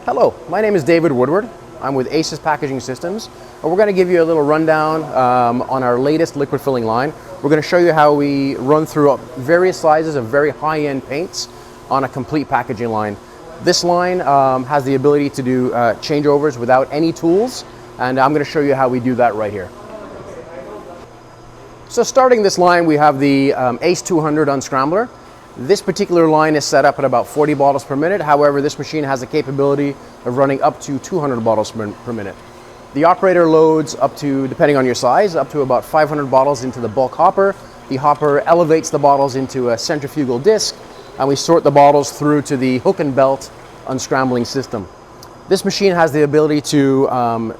Hello, my name is David Woodward. I'm with Aesus Packaging Systems, and we're going to give you a little rundown on our latest liquid filling line. We're going to show you how we run through various sizes of very high-end paints on a complete packaging line. This line has the ability to do changeovers without any tools, and I'm going to show you how we do that right here. So starting this line, we have the Ace 200 Unscrambler. This particular line is set up at about 40 bottles per minute. However, this machine has the capability of running up to 200 bottles per minute. The operator loads up to, depending on your size, up to about 500 bottles into the bulk hopper. The hopper elevates the bottles into a centrifugal disc, and we sort the bottles through to the hook and belt unscrambling system. This machine has the ability to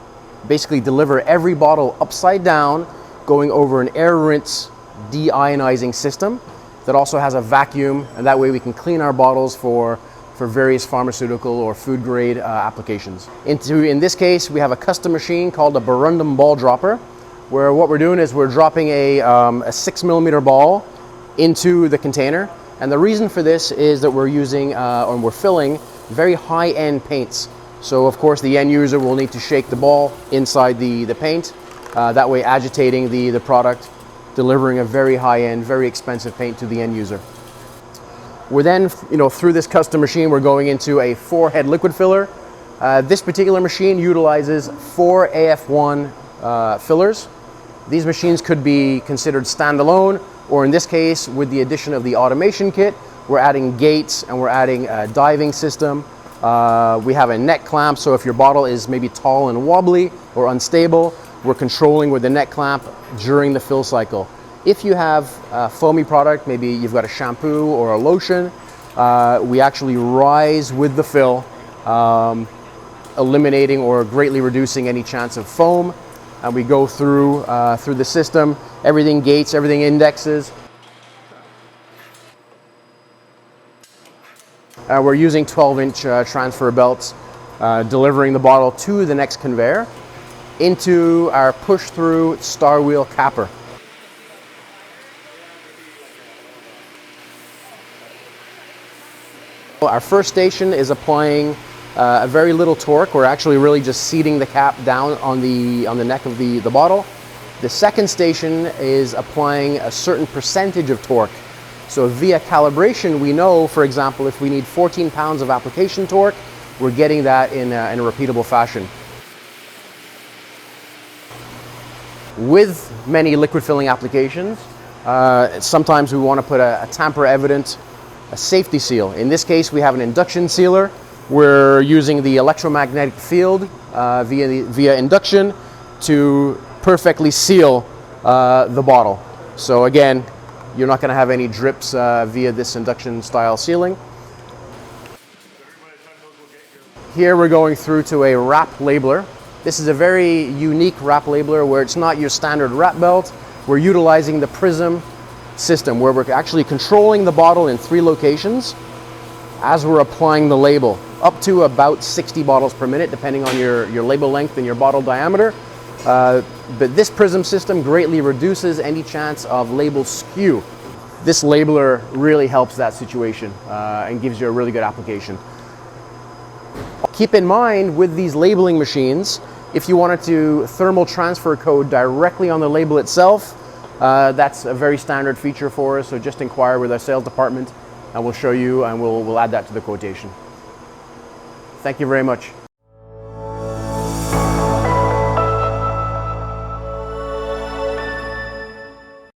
basically deliver every bottle upside down, going over an air rinse deionizing system that also has a vacuum, and that way we can clean our bottles for various pharmaceutical or food grade applications. In this case, we have a custom machine called a Burundum Ball Dropper, where what we're doing is we're dropping a 6mm ball into the container. And the reason for this is that we're using, or we're filling very high-end paints. So of course the end user will need to shake the ball inside the paint, that way agitating the product, delivering a very high-end, very expensive paint to the end user. We're then, through this custom machine, we're going into a 4-head liquid filler. This particular machine utilizes 4 AF1 fillers. These machines could be considered standalone, or in this case, with the addition of the automation kit, we're adding gates and we're adding a diving system. We have a neck clamp, so if your bottle is maybe tall and wobbly or unstable, we're controlling with the neck clamp during the fill cycle. If you have a foamy product, maybe you've got a shampoo or a lotion, we actually rise with the fill, eliminating or greatly reducing any chance of foam. And we go through the system, everything gates, everything indexes. We're using 12-inch transfer belts, delivering the bottle to the next conveyor into our push-through Starwheel Capper. Our first station is applying a very little torque. We're actually really just seating the cap down on the neck of the bottle. The second station is applying a certain percentage of torque. So via calibration, we know, for example, if we need 14 pounds of application torque, we're getting that in a repeatable fashion. With many liquid filling applications, sometimes we want to put a tamper evident safety seal. In this case, we have an induction sealer. We're using the electromagnetic field via induction to perfectly seal the bottle. So again, you're not going to have any drips via this induction style sealing. Here we're going through to a wrap labeler. This is a very unique wrap labeler where it's not your standard wrap belt. We're utilizing the Prism system where we're actually controlling the bottle in 3 locations as we're applying the label, up to about 60 bottles per minute, depending on your label length and your bottle diameter. But this Prism system greatly reduces any chance of label skew. This labeler really helps that situation and gives you a really good application. Keep in mind with these labeling machines, if you wanted to thermal transfer code directly on the label itself, that's a very standard feature for us, so just inquire with our sales department and we'll show you and we'll add that to the quotation. Thank you very much.